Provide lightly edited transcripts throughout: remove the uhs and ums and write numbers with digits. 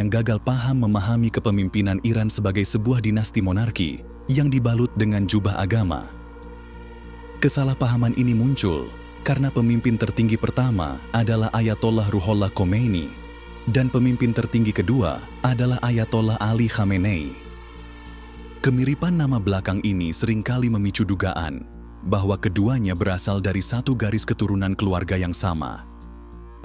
yang gagal paham memahami kepemimpinan Iran sebagai sebuah dinasti monarki yang dibalut dengan jubah agama. Kesalahpahaman ini muncul karena pemimpin tertinggi pertama adalah Ayatollah Ruhollah Khomeini dan pemimpin tertinggi kedua adalah Ayatollah Ali Khamenei. Kemiripan nama belakang ini seringkali memicu dugaan bahwa keduanya berasal dari satu garis keturunan keluarga yang sama.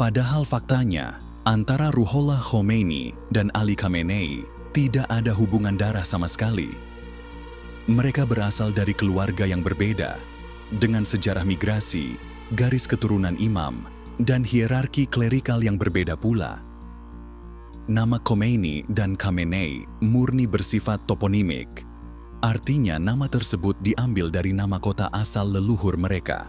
Padahal faktanya, antara Ruhollah Khomeini dan Ali Khamenei tidak ada hubungan darah sama sekali. Mereka berasal dari keluarga yang berbeda, dengan sejarah migrasi, garis keturunan imam, dan hierarki klerikal yang berbeda pula. Nama Khomeini dan Khamenei murni bersifat toponimik. Artinya nama tersebut diambil dari nama kota asal leluhur mereka.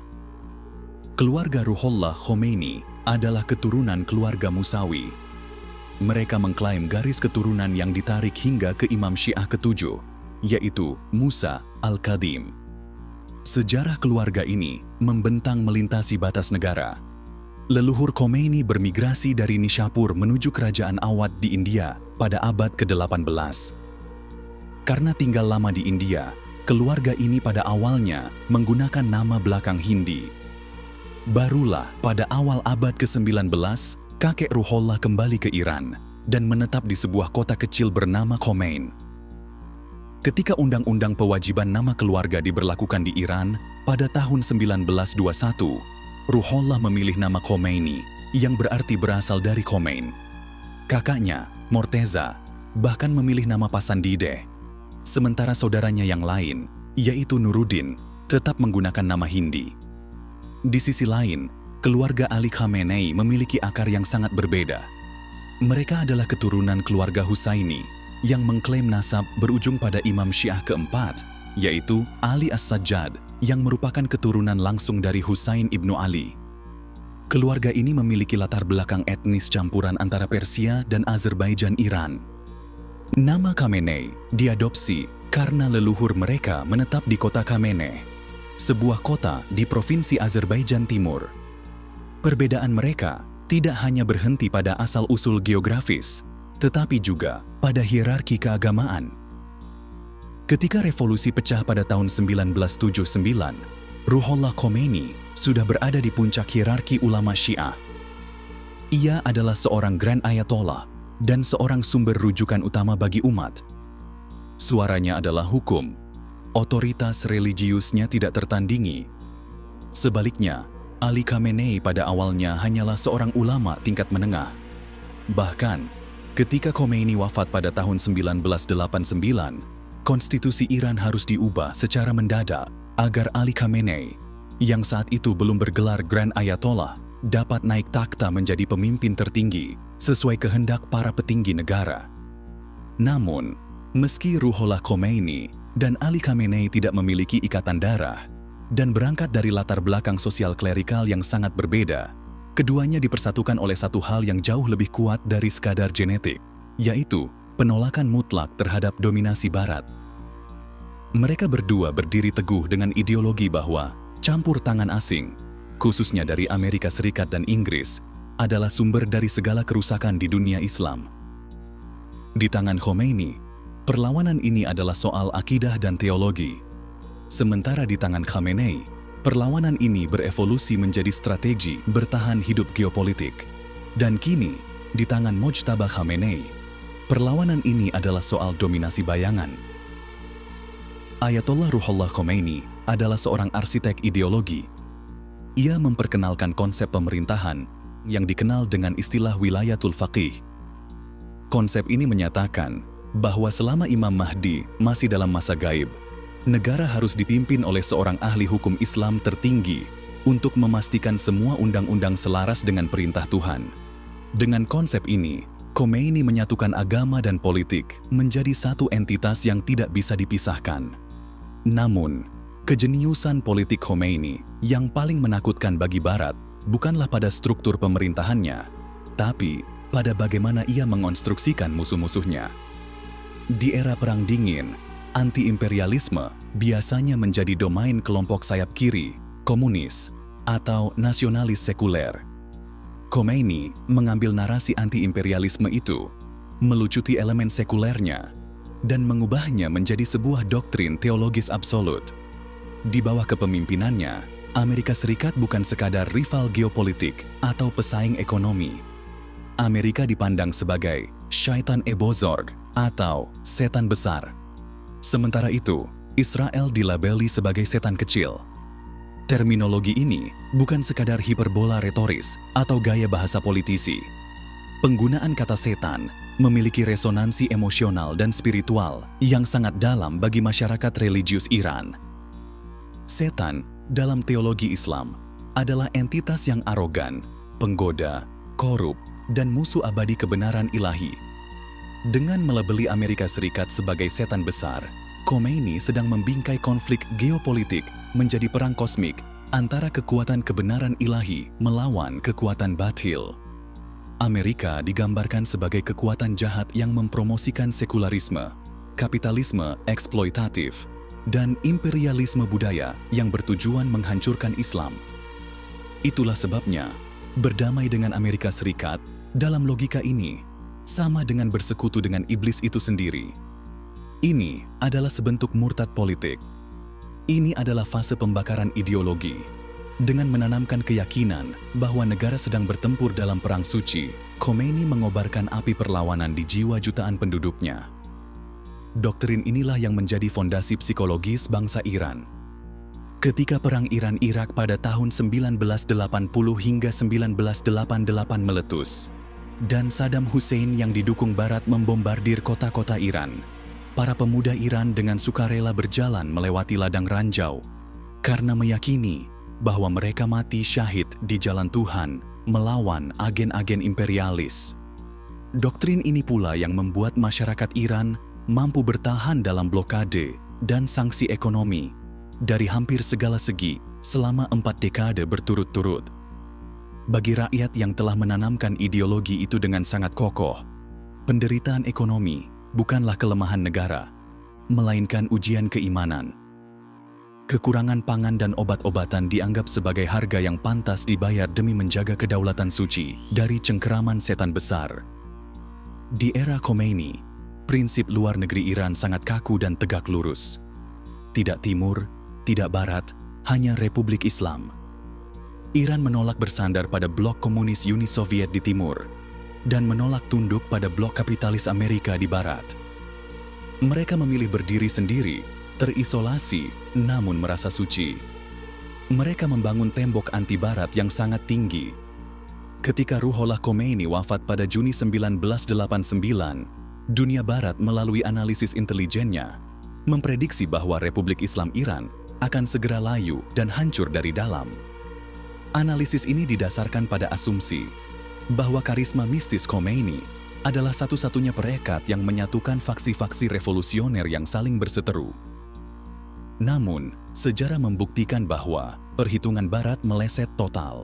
Keluarga Ruhollah Khomeini adalah keturunan keluarga Musawi. Mereka mengklaim garis keturunan yang ditarik hingga ke Imam Syiah ketujuh, yaitu Musa Al-Kadhim. Sejarah keluarga ini membentang melintasi batas negara. Leluhur Khomeini bermigrasi dari Nishapur menuju Kerajaan Awadh di India pada abad ke-18. Karena tinggal lama di India, keluarga ini pada awalnya menggunakan nama belakang Hindi. Barulah pada awal abad ke-19, kakek Ruhollah kembali ke Iran dan menetap di sebuah kota kecil bernama Khomein. Ketika Undang-Undang Pewajiban Nama Keluarga diberlakukan di Iran pada tahun 1921, Ruhollah memilih nama Khomeini yang berarti berasal dari Khomein. Kakaknya, Morteza, bahkan memilih nama Pasandideh. Sementara saudaranya yang lain, yaitu Nuruddin, tetap menggunakan nama Hindi. Di sisi lain, keluarga Ali Khamenei memiliki akar yang sangat berbeda. Mereka adalah keturunan keluarga Husaini yang mengklaim nasab berujung pada Imam Syiah keempat, yaitu Ali As-Sajjad, yang merupakan keturunan langsung dari Husain ibnu Ali. Keluarga ini memiliki latar belakang etnis campuran antara Persia dan Azerbaijan Iran. Nama Khamenei diadopsi karena leluhur mereka menetap di kota Khamenei, sebuah kota di provinsi Azerbaijan Timur. Perbedaan mereka tidak hanya berhenti pada asal-usul geografis, tetapi juga pada hierarki keagamaan. Ketika revolusi pecah pada tahun 1979, Ruhollah Khomeini sudah berada di puncak hierarki ulama Syiah. Ia adalah seorang Grand Ayatollah dan seorang sumber rujukan utama bagi umat. Suaranya adalah hukum. Otoritas religiusnya tidak tertandingi. Sebaliknya, Ali Khamenei pada awalnya hanyalah seorang ulama tingkat menengah. Bahkan, ketika Khomeini wafat pada tahun 1989, konstitusi Iran harus diubah secara mendadak agar Ali Khamenei, yang saat itu belum bergelar Grand Ayatollah, dapat naik takhta menjadi pemimpin tertinggi sesuai kehendak para petinggi negara. Namun, meski Ruhollah Khomeini dan Ali Khamenei tidak memiliki ikatan darah dan berangkat dari latar belakang sosial klerikal yang sangat berbeda, keduanya dipersatukan oleh satu hal yang jauh lebih kuat dari sekadar genetik, yaitu penolakan mutlak terhadap dominasi Barat. Mereka berdua berdiri teguh dengan ideologi bahwa campur tangan asing, khususnya dari Amerika Serikat dan Inggris, adalah sumber dari segala kerusakan di dunia Islam. Di tangan Khomeini, perlawanan ini adalah soal akidah dan teologi. Sementara di tangan Khamenei, perlawanan ini berevolusi menjadi strategi bertahan hidup geopolitik. Dan kini, di tangan Mojtaba Khamenei, perlawanan ini adalah soal dominasi bayangan. Ayatollah Ruhollah Khomeini adalah seorang arsitek ideologi. Ia memperkenalkan konsep pemerintahan yang dikenal dengan istilah wilayatul faqih. Konsep ini menyatakan bahwa selama Imam Mahdi masih dalam masa gaib, negara harus dipimpin oleh seorang ahli hukum Islam tertinggi untuk memastikan semua undang-undang selaras dengan perintah Tuhan. Dengan konsep ini, Khomeini menyatukan agama dan politik menjadi satu entitas yang tidak bisa dipisahkan. Namun, kejeniusan politik Khomeini yang paling menakutkan bagi Barat bukanlah pada struktur pemerintahannya, tapi pada bagaimana ia mengonstruksikan musuh-musuhnya. Di era Perang Dingin, anti-imperialisme biasanya menjadi domain kelompok sayap kiri, komunis, atau nasionalis sekuler. Khomeini mengambil narasi anti-imperialisme itu melucuti elemen sekulernya, dan mengubahnya menjadi sebuah doktrin teologis absolut. Di bawah kepemimpinannya, Amerika Serikat bukan sekadar rival geopolitik atau pesaing ekonomi. Amerika dipandang sebagai syaitan ebozorg atau setan besar. Sementara itu, Israel dilabeli sebagai setan kecil. Terminologi ini bukan sekadar hiperbola retoris atau gaya bahasa politisi. Penggunaan kata setan memiliki resonansi emosional dan spiritual yang sangat dalam bagi masyarakat religius Iran. Setan dalam teologi Islam adalah entitas yang arogan, penggoda, korup, dan musuh abadi kebenaran ilahi. Dengan melabeli Amerika Serikat sebagai setan besar, Khomeini sedang membingkai konflik geopolitik menjadi perang kosmik antara kekuatan kebenaran ilahi melawan kekuatan batil. Amerika digambarkan sebagai kekuatan jahat yang mempromosikan sekularisme, kapitalisme eksploitatif, dan imperialisme budaya yang bertujuan menghancurkan Islam. Itulah sebabnya, berdamai dengan Amerika Serikat dalam logika ini sama dengan bersekutu dengan iblis itu sendiri. Ini adalah sebentuk murtad politik. Ini adalah fase pembakaran ideologi. Dengan menanamkan keyakinan bahwa negara sedang bertempur dalam perang suci, Khomeini mengobarkan api perlawanan di jiwa jutaan penduduknya. Doktrin inilah yang menjadi fondasi psikologis bangsa Iran. Ketika perang Iran-Irak pada tahun 1980 hingga 1988 meletus, dan Saddam Hussein yang didukung Barat membombardir kota-kota Iran, para pemuda Iran dengan sukarela berjalan melewati ladang ranjau karena meyakini bahwa mereka mati syahid di jalan Tuhan melawan agen-agen imperialis. Doktrin ini pula yang membuat masyarakat Iran mampu bertahan dalam blokade dan sanksi ekonomi dari hampir segala segi selama 4 dekade berturut-turut. Bagi rakyat yang telah menanamkan ideologi itu dengan sangat kokoh, penderitaan ekonomi bukanlah kelemahan negara, melainkan ujian keimanan. Kekurangan pangan dan obat-obatan dianggap sebagai harga yang pantas dibayar demi menjaga kedaulatan suci dari cengkeraman setan besar. Di era Khomeini, prinsip luar negeri Iran sangat kaku dan tegak lurus. Tidak timur, tidak barat, hanya Republik Islam. Iran menolak bersandar pada blok komunis Uni Soviet di timur dan menolak tunduk pada blok kapitalis Amerika di barat. Mereka memilih berdiri sendiri, terisolasi, namun merasa suci. Mereka membangun tembok anti-barat yang sangat tinggi. Ketika Ruhollah Khomeini wafat pada Juni 1989, dunia barat melalui analisis intelijennya memprediksi bahwa Republik Islam Iran akan segera layu dan hancur dari dalam. Analisis ini didasarkan pada asumsi bahwa karisma mistis Khomeini adalah satu-satunya perekat yang menyatukan faksi-faksi revolusioner yang saling berseteru. Namun, sejarah membuktikan bahwa perhitungan Barat meleset total.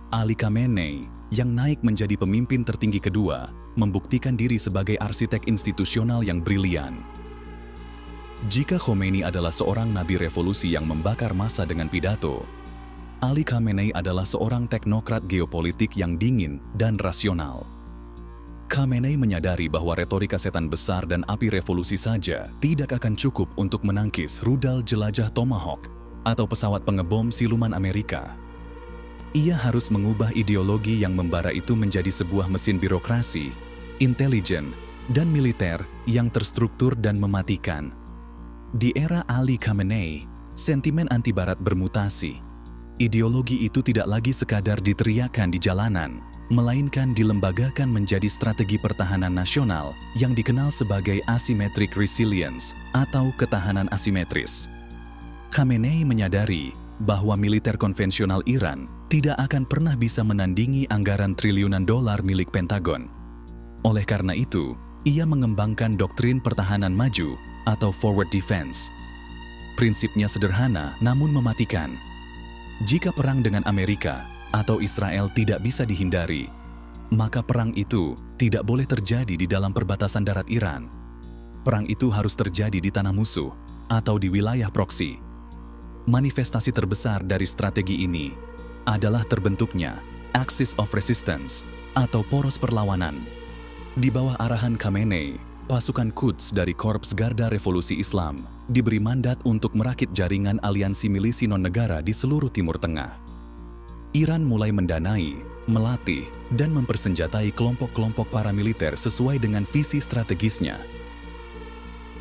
Ali Khamenei yang naik menjadi pemimpin tertinggi kedua membuktikan diri sebagai arsitek institusional yang brilian. Jika Khomeini adalah seorang nabi revolusi yang membakar massa dengan pidato, Ali Khamenei adalah seorang teknokrat geopolitik yang dingin dan rasional. Khamenei menyadari bahwa retorika setan besar dan api revolusi saja tidak akan cukup untuk menangkis rudal jelajah Tomahawk atau pesawat pengebom siluman Amerika. Ia harus mengubah ideologi yang membara itu menjadi sebuah mesin birokrasi, intelijen, dan militer yang terstruktur dan mematikan. Di era Ali Khamenei, sentimen anti-barat bermutasi. Ideologi itu tidak lagi sekadar diteriakan di jalanan, melainkan dilembagakan menjadi strategi pertahanan nasional yang dikenal sebagai asymmetric resilience atau ketahanan asimetris. Khamenei menyadari bahwa militer konvensional Iran tidak akan pernah bisa menandingi anggaran triliunan dolar milik Pentagon. Oleh karena itu, ia mengembangkan doktrin pertahanan maju atau forward defense. Prinsipnya sederhana namun mematikan. Jika perang dengan Amerika atau Israel tidak bisa dihindari, maka perang itu tidak boleh terjadi di dalam perbatasan darat Iran. Perang itu harus terjadi di tanah musuh atau di wilayah proksi. Manifestasi terbesar dari strategi ini adalah terbentuknya Axis of Resistance atau poros perlawanan. Di bawah arahan Khamenei, pasukan Quds dari Korps Garda Revolusi Islam diberi mandat untuk merakit jaringan aliansi milisi non-negara di seluruh Timur Tengah. Iran mulai mendanai, melatih, dan mempersenjatai kelompok-kelompok paramiliter sesuai dengan visi strategisnya.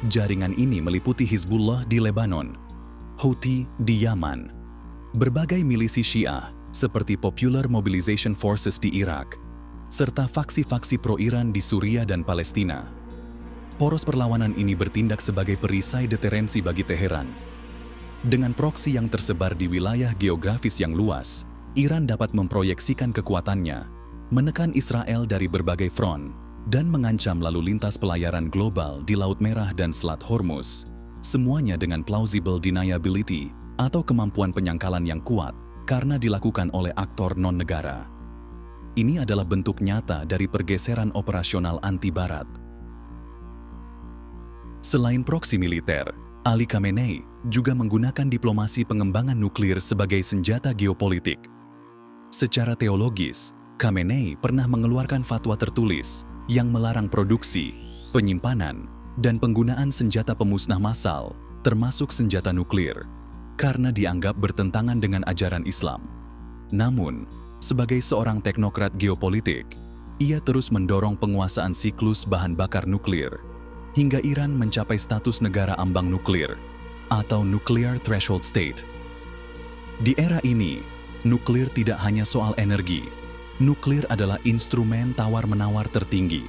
Jaringan ini meliputi Hizbullah di Lebanon, Houthi di Yaman, berbagai milisi Syiah seperti Popular Mobilization Forces di Irak, serta faksi-faksi pro-Iran di Suriah dan Palestina. Poros perlawanan ini bertindak sebagai perisai deterensi bagi Teheran. Dengan proksi yang tersebar di wilayah geografis yang luas, Iran dapat memproyeksikan kekuatannya, menekan Israel dari berbagai front, dan mengancam lalu lintas pelayaran global di Laut Merah dan Selat Hormuz, semuanya dengan plausible deniability atau kemampuan penyangkalan yang kuat karena dilakukan oleh aktor non-negara. Ini adalah bentuk nyata dari pergeseran operasional anti-Barat. Selain proksi militer, Ali Khamenei juga menggunakan diplomasi pengembangan nuklir sebagai senjata geopolitik. Secara teologis, Khamenei pernah mengeluarkan fatwa tertulis yang melarang produksi, penyimpanan, dan penggunaan senjata pemusnah massal, termasuk senjata nuklir, karena dianggap bertentangan dengan ajaran Islam. Namun, sebagai seorang teknokrat geopolitik, ia terus mendorong penguasaan siklus bahan bakar nuklir, hingga Iran mencapai status negara ambang nuklir, atau Nuclear Threshold State. Di era ini, nuklir tidak hanya soal energi. Nuklir adalah instrumen tawar-menawar tertinggi.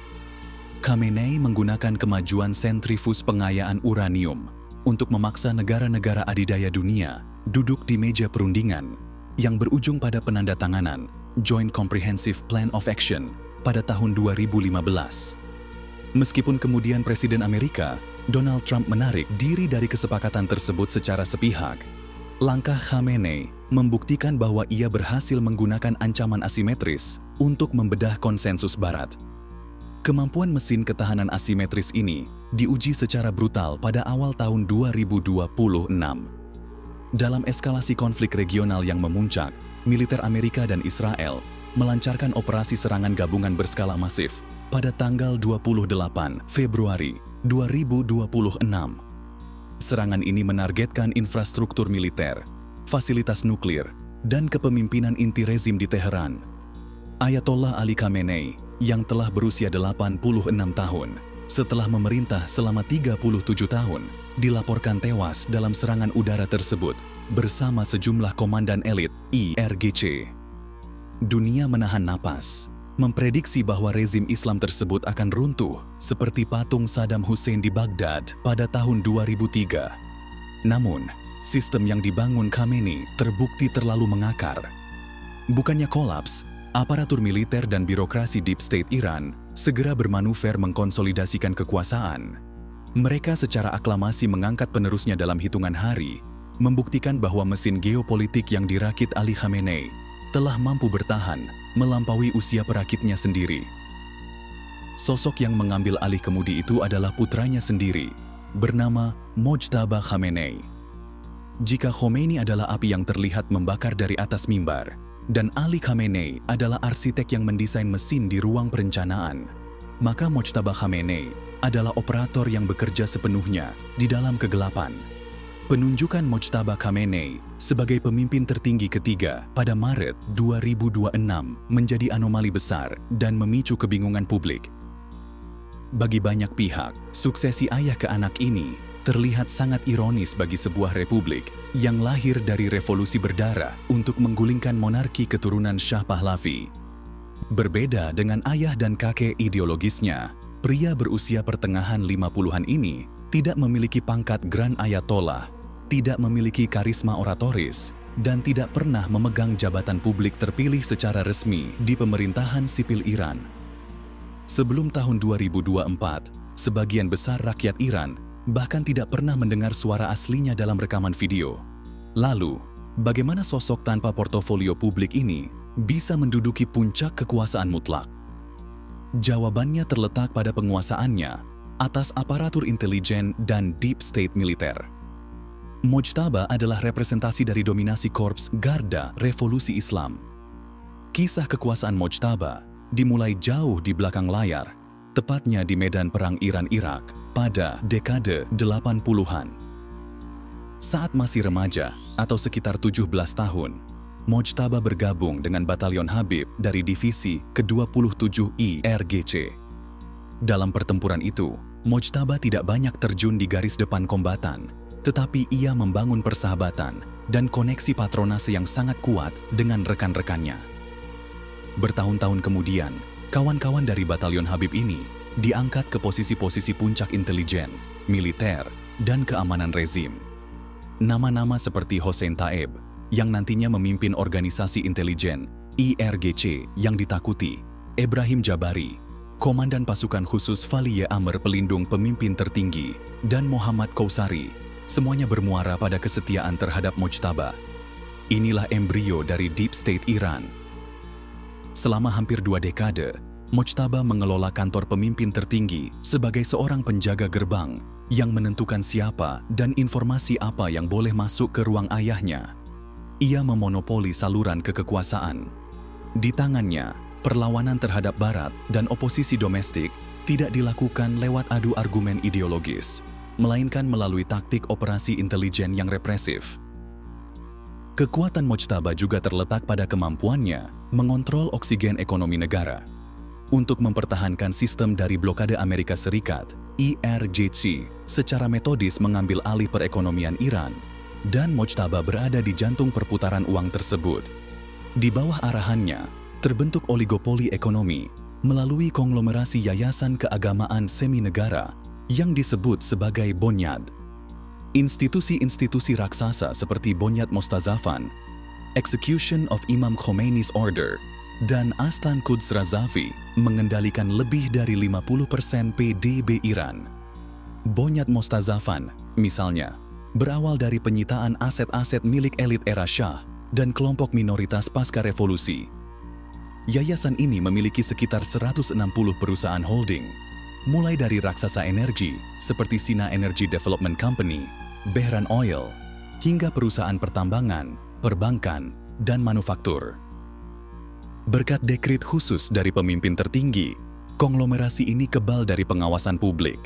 Khamenei menggunakan kemajuan sentrifus pengayaan uranium untuk memaksa negara-negara adidaya dunia duduk di meja perundingan yang berujung pada penandatanganan Joint Comprehensive Plan of Action pada tahun 2015. Meskipun kemudian Presiden Amerika, Donald Trump menarik diri dari kesepakatan tersebut secara sepihak, langkah Khamenei membuktikan bahwa ia berhasil menggunakan ancaman asimetris untuk membedah konsensus Barat. Kemampuan mesin ketahanan asimetris ini diuji secara brutal pada awal tahun 2026. Dalam eskalasi konflik regional yang memuncak, militer Amerika dan Israel melancarkan operasi serangan gabungan berskala masif pada tanggal 28 Februari 2026. Serangan ini menargetkan infrastruktur militer, fasilitas nuklir, dan kepemimpinan inti rezim di Teheran. Ayatollah Ali Khamenei yang telah berusia 86 tahun setelah memerintah selama 37 tahun dilaporkan tewas dalam serangan udara tersebut bersama sejumlah komandan elit IRGC. Dunia menahan napas, memprediksi bahwa rezim Islam tersebut akan runtuh seperti patung Saddam Hussein di Baghdad pada tahun 2003. Namun, sistem yang dibangun Khamenei terbukti terlalu mengakar. Bukannya kolaps, aparatur militer dan birokrasi Deep State Iran segera bermanuver mengkonsolidasikan kekuasaan. Mereka secara aklamasi mengangkat penerusnya dalam hitungan hari, membuktikan bahwa mesin geopolitik yang dirakit Ali Khamenei telah mampu bertahan melampaui usia perakitnya sendiri. Sosok yang mengambil alih kemudi itu adalah putranya sendiri, bernama Mojtaba Khamenei. Jika Khomeini adalah api yang terlihat membakar dari atas mimbar, dan Ali Khamenei adalah arsitek yang mendesain mesin di ruang perencanaan, maka Mojtaba Khamenei adalah operator yang bekerja sepenuhnya di dalam kegelapan. Penunjukan Mojtaba Khamenei sebagai pemimpin tertinggi ketiga pada Maret 2026 menjadi anomali besar dan memicu kebingungan publik. Bagi banyak pihak, suksesi ayah ke anak ini terlihat sangat ironis bagi sebuah republik yang lahir dari revolusi berdarah untuk menggulingkan monarki keturunan Shah Pahlavi. Berbeda dengan ayah dan kakek ideologisnya, pria berusia pertengahan 50-an ini tidak memiliki pangkat Grand Ayatollah, tidak memiliki karisma oratoris, dan tidak pernah memegang jabatan publik terpilih secara resmi di pemerintahan sipil Iran. Sebelum tahun 2024, sebagian besar rakyat Iran bahkan tidak pernah mendengar suara aslinya dalam rekaman video. Lalu, bagaimana sosok tanpa portofolio publik ini bisa menduduki puncak kekuasaan mutlak? Jawabannya terletak pada penguasaannya atas aparatur intelijen dan deep state militer. Mojtaba adalah representasi dari dominasi Korps Garda Revolusi Islam. Kisah kekuasaan Mojtaba dimulai jauh di belakang layar, tepatnya di medan perang Iran-Irak pada dekade 80-an. Saat masih remaja atau sekitar 17 tahun, Mojtaba bergabung dengan Batalion Habib dari Divisi ke-27 IRGC. Dalam pertempuran itu, Mojtaba tidak banyak terjun di garis depan kombatan, tetapi ia membangun persahabatan dan koneksi patronase yang sangat kuat dengan rekan-rekannya. Bertahun-tahun kemudian, kawan-kawan dari Batalion Habib ini diangkat ke posisi-posisi puncak intelijen, militer, dan keamanan rezim. Nama-nama seperti Hossein Taeb, yang nantinya memimpin organisasi intelijen IRGC yang ditakuti, Ibrahim Jabari, Komandan Pasukan Khusus Valiye Amr pelindung pemimpin tertinggi, dan Muhammad Kausari, semuanya bermuara pada kesetiaan terhadap Mojtaba. Inilah embrio dari Deep State Iran. Selama hampir 2 dekade, Mojtaba mengelola kantor pemimpin tertinggi sebagai seorang penjaga gerbang yang menentukan siapa dan informasi apa yang boleh masuk ke ruang ayahnya. Ia memonopoli saluran kekekuasaan. Di tangannya, perlawanan terhadap Barat dan oposisi domestik tidak dilakukan lewat adu argumen ideologis, melainkan melalui taktik operasi intelijen yang represif. Kekuatan Mojtaba juga terletak pada kemampuannya mengontrol oksigen ekonomi negara. Untuk mempertahankan sistem dari blokade Amerika Serikat, IRGC secara metodis mengambil alih perekonomian Iran, dan Mojtaba berada di jantung perputaran uang tersebut. Di bawah arahannya, terbentuk oligopoli ekonomi melalui konglomerasi yayasan keagamaan semi-negara yang disebut sebagai Bonyad. Institusi-institusi raksasa seperti Bonyad Mostazafan, Execution of Imam Khomeini's Order, dan Aslan Quds Razavi mengendalikan lebih dari 50% PDB Iran. Bonyad Mostazafan, misalnya, berawal dari penyitaan aset-aset milik elit era Shah dan kelompok minoritas pasca revolusi. Yayasan ini memiliki sekitar 160 perusahaan holding, mulai dari raksasa energi seperti Sina Energy Development Company, Behran Oil, hingga perusahaan pertambangan, perbankan, dan manufaktur. Berkat dekret khusus dari pemimpin tertinggi, konglomerasi ini kebal dari pengawasan publik,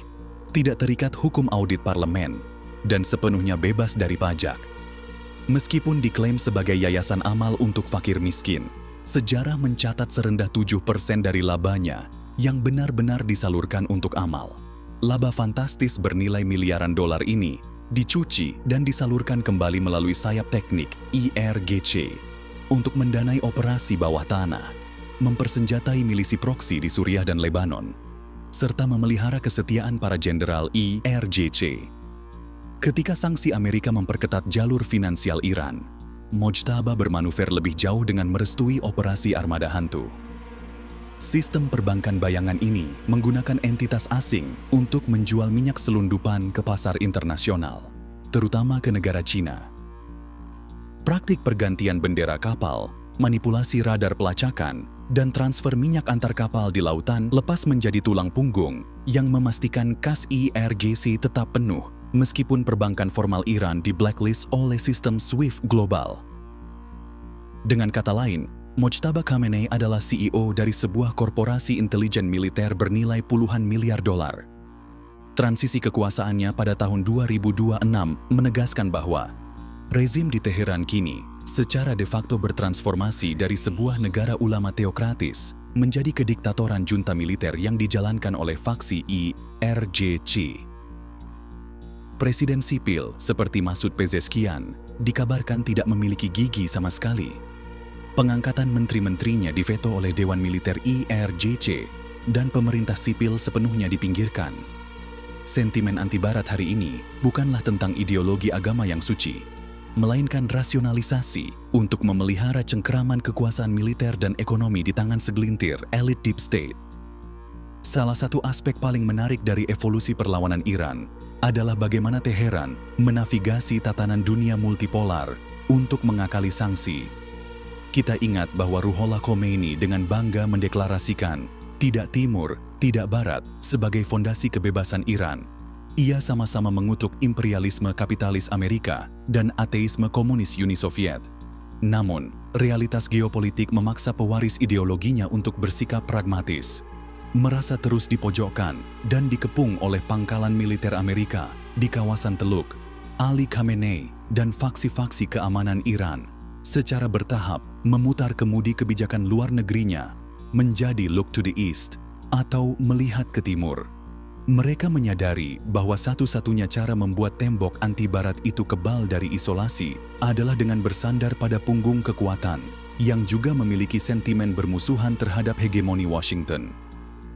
tidak terikat hukum audit parlemen, dan sepenuhnya bebas dari pajak. Meskipun diklaim sebagai yayasan amal untuk fakir miskin, sejarah mencatat serendah 7% dari labanya yang benar-benar disalurkan untuk amal. Laba fantastis bernilai miliaran dolar ini dicuci dan disalurkan kembali melalui sayap teknik IRGC untuk mendanai operasi bawah tanah, mempersenjatai milisi proksi di Suriah dan Lebanon, serta memelihara kesetiaan para jenderal IRGC. Ketika sanksi Amerika memperketat jalur finansial Iran, Mojtaba bermanuver lebih jauh dengan merestui operasi armada hantu. Sistem perbankan bayangan ini menggunakan entitas asing untuk menjual minyak selundupan ke pasar internasional, terutama ke negara Cina. Praktik pergantian bendera kapal, manipulasi radar pelacakan, dan transfer minyak antar kapal di lautan lepas menjadi tulang punggung yang memastikan kas IRGC tetap penuh meskipun perbankan formal Iran di blacklist oleh sistem SWIFT global. Dengan kata lain, Mojtaba Khamenei adalah CEO dari sebuah korporasi intelijen militer bernilai puluhan miliar dolar. Transisi kekuasaannya pada tahun 2026 menegaskan bahwa rezim di Teheran kini secara de facto bertransformasi dari sebuah negara ulama teokratis menjadi kediktatoran junta militer yang dijalankan oleh faksi IRGC. Presiden sipil seperti Masoud Pezeshkian dikabarkan tidak memiliki gigi sama sekali. Pengangkatan menteri-menterinya diveto oleh Dewan Militer IRGC dan pemerintah sipil sepenuhnya dipinggirkan. Sentimen anti-Barat hari ini bukanlah tentang ideologi agama yang suci, melainkan rasionalisasi untuk memelihara cengkeraman kekuasaan militer dan ekonomi di tangan segelintir elit deep state. Salah satu aspek paling menarik dari evolusi perlawanan Iran adalah bagaimana Teheran menavigasi tatanan dunia multipolar untuk mengakali sanksi. Kita ingat bahwa Ruhollah Khomeini dengan bangga mendeklarasikan tidak Timur, tidak Barat sebagai fondasi kebebasan Iran. Ia sama-sama mengutuk imperialisme kapitalis Amerika dan ateisme komunis Uni Soviet. Namun, realitas geopolitik memaksa pewaris ideologinya untuk bersikap pragmatis. merasa terus dipojokkan dan dikepung oleh pangkalan militer Amerika di kawasan Teluk, Ali Khamenei, dan faksi-faksi keamanan Iran, secara bertahap memutar kemudi kebijakan luar negerinya menjadi look to the east atau melihat ke timur. Mereka menyadari bahwa satu-satunya cara membuat tembok anti-barat itu kebal dari isolasi adalah dengan bersandar pada punggung kekuatan yang juga memiliki sentimen bermusuhan terhadap hegemoni Washington.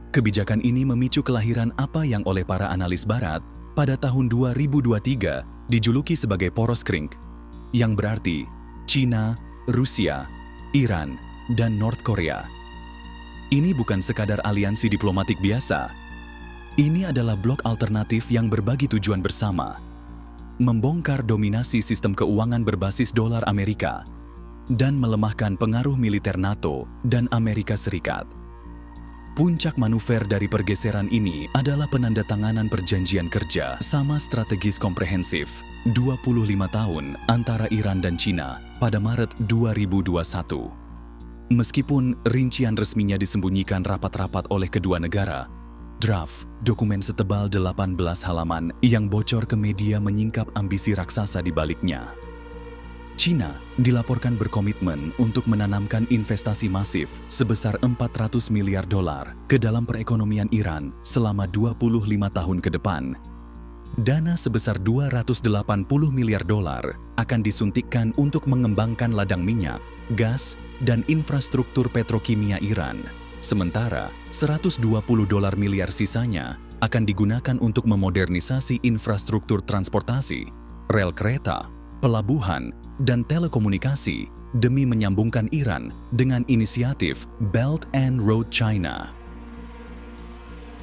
Kebijakan ini memicu kelahiran apa yang oleh para analis barat pada tahun 2023 dijuluki sebagai poros kring, yang berarti China, Rusia, Iran, dan North Korea. Ini bukan sekadar aliansi diplomatik biasa. Ini adalah blok alternatif yang berbagi tujuan bersama, membongkar dominasi sistem keuangan berbasis dolar Amerika, dan melemahkan pengaruh militer NATO dan Amerika Serikat. Puncak manuver dari pergeseran ini adalah penandatanganan perjanjian kerja sama strategis komprehensif 25 tahun antara Iran dan China pada Maret 2021. Meskipun rincian resminya disembunyikan rapat-rapat oleh kedua negara, draft dokumen setebal 18 halaman yang bocor ke media menyingkap ambisi raksasa di baliknya. China dilaporkan berkomitmen untuk menanamkan investasi masif sebesar 400 miliar dolar ke dalam perekonomian Iran selama 25 tahun ke depan. Dana sebesar 280 miliar dolar akan disuntikkan untuk mengembangkan ladang minyak, gas, dan infrastruktur petrokimia Iran. Sementara 120 dolar miliar sisanya akan digunakan untuk memodernisasi infrastruktur transportasi, rel kereta, pelabuhan, dan telekomunikasi demi menyambungkan Iran dengan inisiatif Belt and Road China.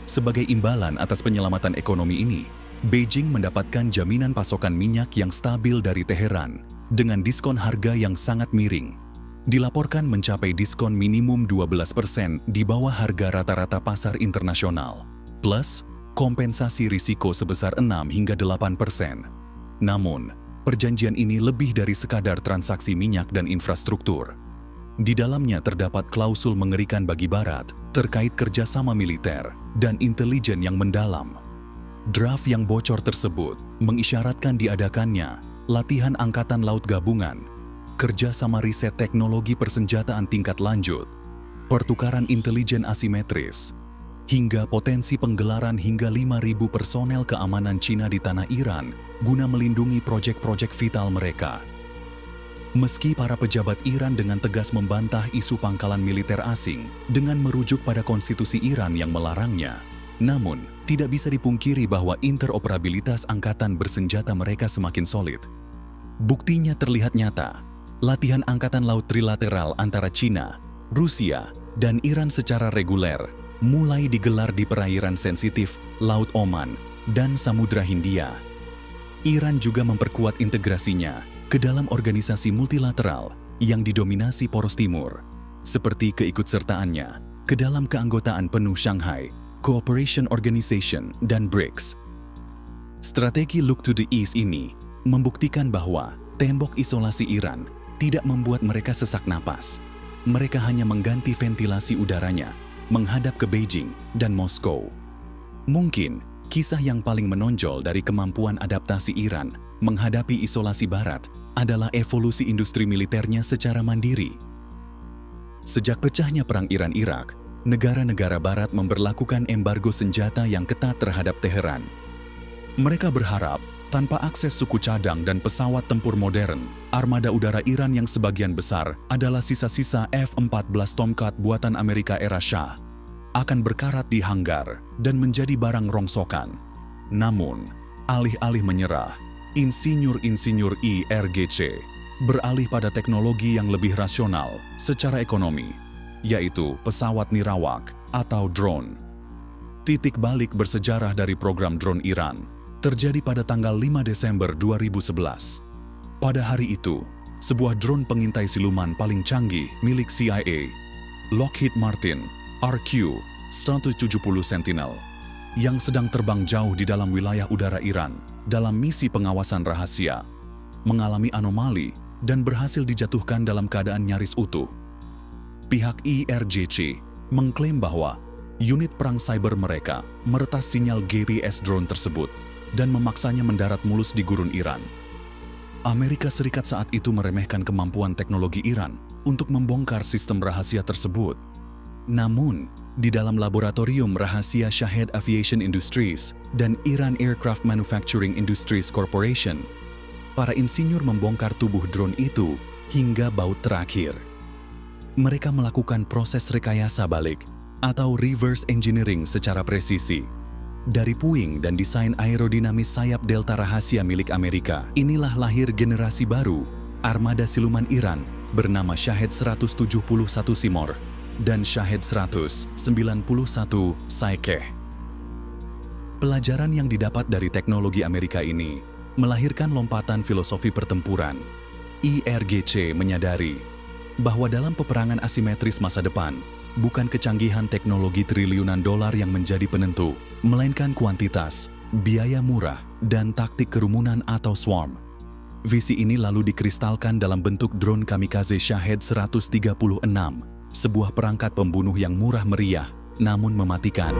Sebagai imbalan atas penyelamatan ekonomi ini, Beijing mendapatkan jaminan pasokan minyak yang stabil dari Teheran dengan diskon harga yang sangat miring. Dilaporkan mencapai diskon minimum 12% di bawah harga rata-rata pasar internasional, plus kompensasi risiko sebesar 6 hingga 8%. Namun, perjanjian ini lebih dari sekadar transaksi minyak dan infrastruktur. Di dalamnya terdapat klausul mengerikan bagi Barat terkait kerjasama militer dan intelijen yang mendalam. Draft yang bocor tersebut mengisyaratkan diadakannya latihan angkatan laut gabungan, kerjasama riset teknologi persenjataan tingkat lanjut, pertukaran intelijen asimetris, hingga potensi penggelaran hingga 5.000 personel keamanan Cina di tanah Iran guna melindungi proyek-proyek vital mereka. Meski para pejabat Iran dengan tegas membantah isu pangkalan militer asing dengan merujuk pada konstitusi Iran yang melarangnya, namun tidak bisa dipungkiri bahwa interoperabilitas angkatan bersenjata mereka semakin solid. Buktinya terlihat nyata. Latihan angkatan laut trilateral antara China, Rusia, dan Iran secara reguler mulai digelar di perairan sensitif Laut Oman dan Samudra Hindia. Iran juga memperkuat integrasinya ke dalam organisasi multilateral yang didominasi poros timur, seperti keikutsertaannya ke dalam keanggotaan penuh Shanghai Cooperation Organization dan BRICS. Strategi Look to the East ini membuktikan bahwa tembok isolasi Iran tidak membuat mereka sesak napas. Mereka hanya mengganti ventilasi udaranya menghadap ke Beijing dan Moskow. Mungkin kisah yang paling menonjol dari kemampuan adaptasi Iran menghadapi isolasi Barat adalah evolusi industri militernya secara mandiri. Sejak pecahnya perang Iran-Irak, negara-negara Barat memberlakukan embargo senjata yang ketat terhadap Teheran. Mereka berharap tanpa akses suku cadang dan pesawat tempur modern, armada udara Iran yang sebagian besar adalah sisa-sisa F-14 Tomcat buatan Amerika era Shah, akan berkarat di hanggar dan menjadi barang rongsokan. Namun, alih-alih menyerah, insinyur-insinyur IRGC beralih pada teknologi yang lebih rasional secara ekonomi, yaitu pesawat nirawak atau drone. Titik balik bersejarah dari program drone Iran terjadi pada tanggal 5 Desember 2011. Pada hari itu, sebuah drone pengintai siluman paling canggih milik CIA, Lockheed Martin RQ-170 Sentinel, yang sedang terbang jauh di dalam wilayah udara Iran dalam misi pengawasan rahasia, mengalami anomali dan berhasil dijatuhkan dalam keadaan nyaris utuh. Pihak IRGC mengklaim bahwa Unit perang cyber mereka meretas sinyal GPS drone tersebut dan memaksanya mendarat mulus di gurun Iran. Amerika Serikat saat itu meremehkan kemampuan teknologi Iran untuk membongkar sistem rahasia tersebut. Namun, di dalam laboratorium rahasia Shahed Aviation Industries dan Iran Aircraft Manufacturing Industries Corporation, para insinyur membongkar tubuh drone itu hingga baut terakhir. Mereka melakukan proses rekayasa balik atau reverse engineering secara presisi. Dari puing dan desain aerodinamis sayap Delta rahasia milik Amerika, inilah lahir generasi baru, armada siluman Iran bernama Shahed 171 Simorgh dan Shahed 191 Saikeh. Pelajaran yang didapat dari teknologi Amerika ini melahirkan lompatan filosofi pertempuran. IRGC menyadari bahwa dalam peperangan asimetris masa depan, bukan kecanggihan teknologi triliunan dolar yang menjadi penentu, melainkan kuantitas, biaya murah, dan taktik kerumunan atau swarm. Visi ini lalu dikristalkan dalam bentuk drone kamikaze Shahed 136, sebuah perangkat pembunuh yang murah meriah namun mematikan.